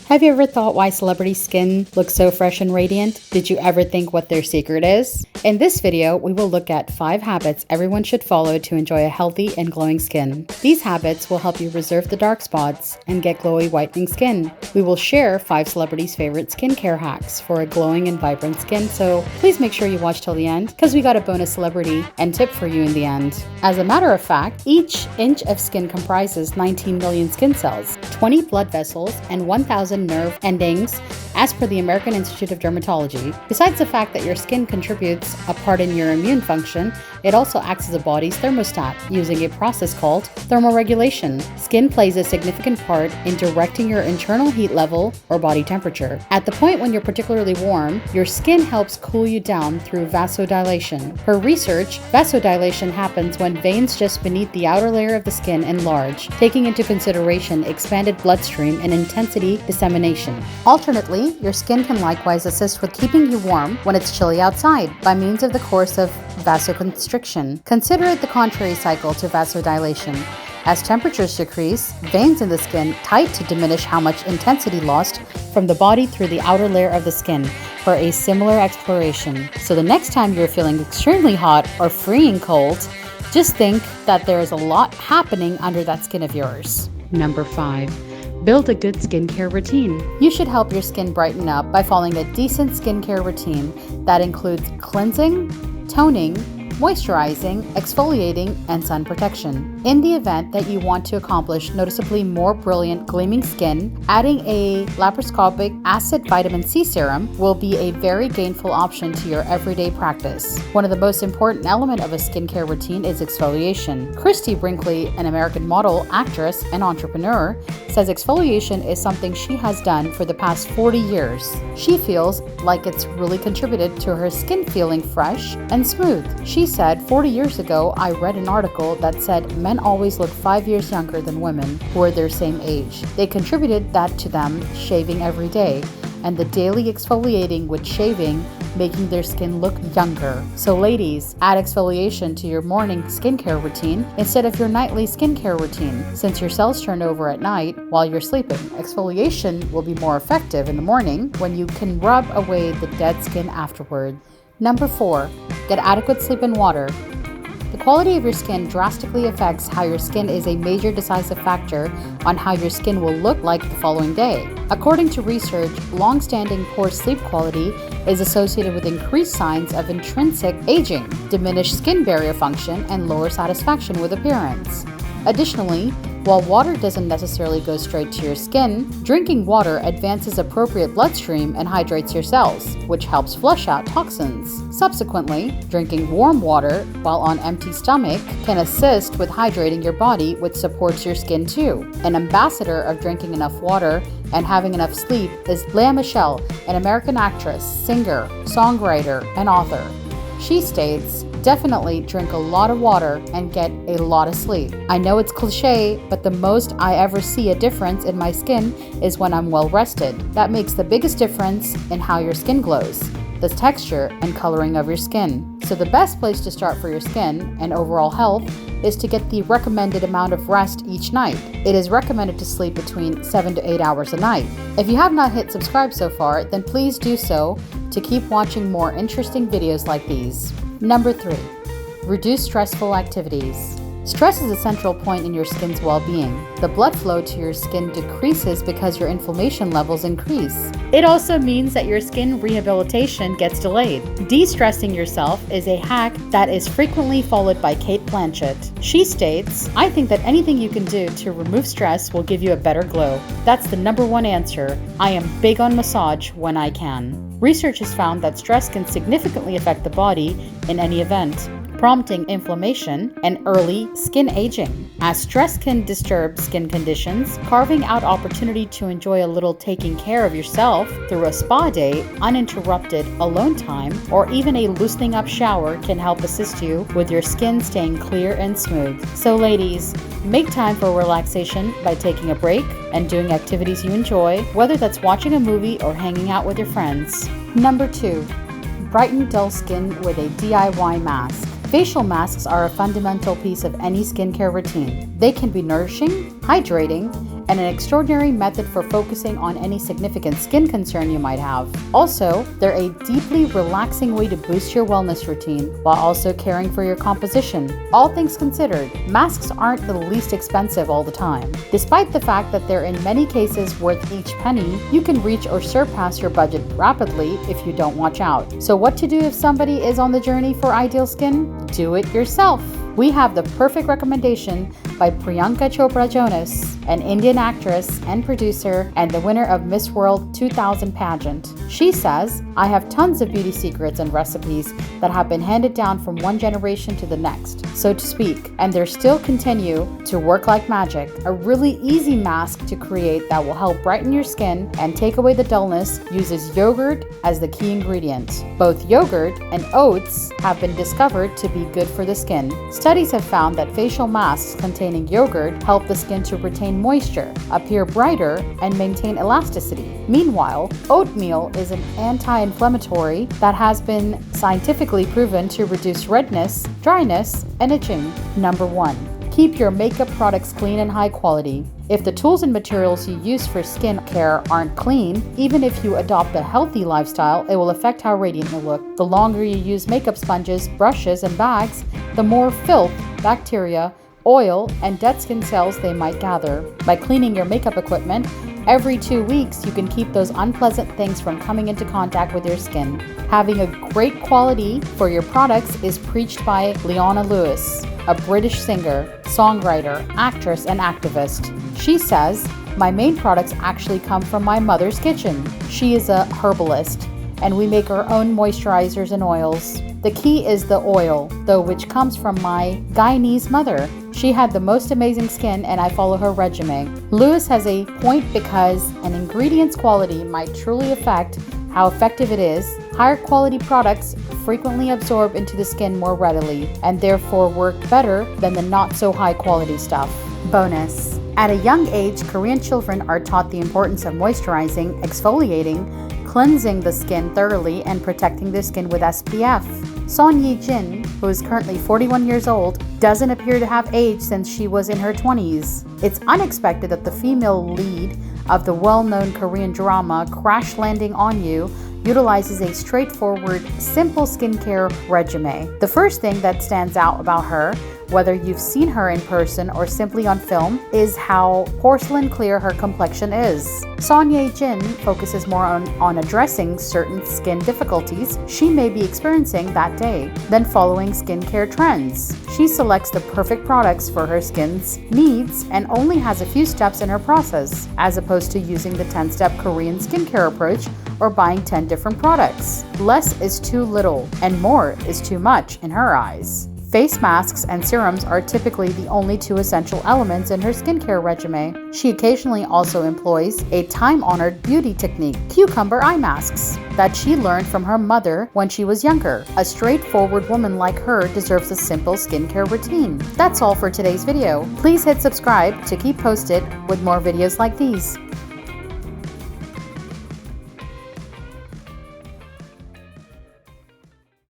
Have you ever thought why celebrity skin looks so fresh and radiant? Did you ever think what their secret is? In this video, we will look at 5 habits everyone should follow to enjoy a healthy and glowing skin. These habits will help you reserve the dark spots and get glowy whitening skin. We will share 5 celebrities' favorite skincare hacks for a glowing and vibrant skin, so please make sure you watch till the end because we got a bonus celebrity and tip for you in the end. As a matter of fact, each inch of skin comprises 19 million skin cells, 20 blood vessels, and 1,000 nerve endings, as per the American Institute of Dermatology. Besides the fact that your skin contributes a part in your immune function, it also acts as a body's thermostat using a process called thermoregulation. Skin plays a significant part in directing your internal heat level or body temperature. At the point when you're particularly warm, your skin helps cool you down through vasodilation. Per research, vasodilation happens when veins just beneath the outer layer of the skin enlarge, taking into consideration expanded bloodstream and intensity dissemination. Alternately, your skin can likewise assist with keeping you warm when it's chilly outside by means of the course of vasoconstriction. Consider it the contrary cycle to vasodilation. As temperatures decrease, veins in the skin tight to diminish how much intensity lost from the body through the outer layer of the skin for a similar exploration. So the next time you're feeling extremely hot or freezing cold, just think that there is a lot happening under that skin of yours. Number 5. Build a good skincare routine. You should help your skin brighten up by following a decent skincare routine that includes cleansing, toning, moisturizing, exfoliating, and sun protection. In the event that you want to accomplish noticeably more brilliant, gleaming skin, adding a laparoscopic acid vitamin C serum will be a very gainful option to your everyday practice. One of the most important elements of a skincare routine is exfoliation. Christie Brinkley, an American model, actress, and entrepreneur, says exfoliation is something she has done for the past 40 years. She feels like it's really contributed to her skin feeling fresh and smooth. She said, 40 years ago, I read an article that said men always look 5 years younger than women who are their same age. They contributed that to them shaving every day and the daily exfoliating with shaving, making their skin look younger. So ladies, add exfoliation to your morning skincare routine instead of your nightly skincare routine. Since your cells turn over at night while you're sleeping, exfoliation will be more effective in the morning when you can rub away the dead skin afterward. Number 4. Get adequate sleep and water. The quality of your skin drastically affects how your skin is a major decisive factor on how your skin will look like the following day. According to research, long-standing poor sleep quality is associated with increased signs of intrinsic aging, diminished skin barrier function, and lower satisfaction with appearance. Additionally, while water doesn't necessarily go straight to your skin, drinking water advances appropriate bloodstream and hydrates your cells, which helps flush out toxins. Subsequently, drinking warm water while on empty stomach can assist with hydrating your body, which supports your skin too. An ambassador of drinking enough water and having enough sleep is Michele, an American actress, singer, songwriter, and author. She states, definitely drink a lot of water and get a lot of sleep. I know it's cliche, but the most I ever see a difference in my skin is when I'm well rested. That makes the biggest difference in how your skin glows, the texture and coloring of your skin. So the best place to start for your skin and overall health is to get the recommended amount of rest each night. It is recommended to sleep between 7 to 8 hours a night. If you have not hit subscribe so far, then please do so to keep watching more interesting videos like these. Number 3. Reduce stressful activities. Stress is a central point in your skin's well-being. The blood flow to your skin decreases because your inflammation levels increase. It also means that your skin rehabilitation gets delayed. De-stressing yourself is a hack that is frequently followed by Cate Blanchett. She states, I think that anything you can do to remove stress will give you a better glow. That's the number 1 answer. I am big on massage when I can. Research has found that stress can significantly affect the body in any event, prompting inflammation and early skin aging. As stress can disturb skin conditions, carving out opportunity to enjoy a little taking care of yourself through a spa day, uninterrupted alone time, or even a loosening up shower can help assist you with your skin staying clear and smooth. So ladies, make time for relaxation by taking a break and doing activities you enjoy, whether that's watching a movie or hanging out with your friends. Number 2. Brighten dull skin with a DIY mask. Facial masks are a fundamental piece of any skincare routine. They can be nourishing, hydrating, and an extraordinary method for focusing on any significant skin concern you might have. Also, they're a deeply relaxing way to boost your wellness routine while also caring for your composition. All things considered, masks aren't the least expensive all the time. Despite the fact that they're in many cases worth each penny, you can reach or surpass your budget rapidly if you don't watch out. So what to do if somebody is on the journey for ideal skin? Do it yourself. We have the perfect recommendation by Priyanka Chopra Jonas, an Indian actress and producer and the winner of Miss World 2000 pageant. She says, "I have tons of beauty secrets and recipes that have been handed down from one generation to the next, so to speak, and they still continue to work like magic. A really easy mask to create that will help brighten your skin and take away the dullness uses yogurt as the key ingredient. Both yogurt and oats have been discovered to be good for the skin. Studies have found that facial masks containing yogurt help the skin to retain moisture, appear brighter, and maintain elasticity. Meanwhile, oatmeal is an anti-inflammatory that has been scientifically proven to reduce redness, dryness, and itching. Number 1. Keep your makeup products clean and high quality. If the tools and materials you use for skin care aren't clean, even if you adopt a healthy lifestyle, it will affect how radiant you look. The longer you use makeup sponges, brushes, and bags, the more filth, bacteria, oil, and dead skin cells they might gather. By cleaning your makeup equipment, every 2 weeks you can keep those unpleasant things from coming into contact with your skin. Having a great quality for your products is preached by Leona, a British singer, songwriter, actress, and activist. She says, "My main products actually come from my mother's kitchen. She is a herbalist, and we make our own moisturizers and oils. The key is the oil, though, which comes from my Guyanese mother. She had the most amazing skin, and I follow her regimen." Lewis has a point because an ingredient's quality might truly affect how effective it is. Higher quality products frequently absorb into the skin more readily and therefore work better than the not so high quality stuff. Bonus: at a young age, Korean children are taught the importance of moisturizing, exfoliating, cleansing the skin thoroughly, and protecting their skin with SPF. Hygiene, who is currently 41 years old, doesn't appear to have aged since she was in her 20s. It's unexpected that the female lead of the well-known Korean drama Crash Landing on You utilizes a straightforward, simple skincare regimen. The first thing that stands out about her, whether you've seen her in person or simply on film, is how porcelain clear her complexion is. Hygiene focuses more on addressing certain skin difficulties she may be experiencing that day than following skincare trends. She selects the perfect products for her skin's needs and only has a few steps in her process, as opposed to using the 10-step Korean skincare approach or buying 10 different products. Less is too little, and more is too much in her eyes. Face masks and serums are typically the only two essential elements in her skincare regimen. She occasionally also employs a time-honored beauty technique, cucumber eye masks, that she learned from her mother when she was younger. A straightforward woman like her deserves a simple skincare routine. That's all for today's video. Please hit subscribe to keep posted with more videos like these.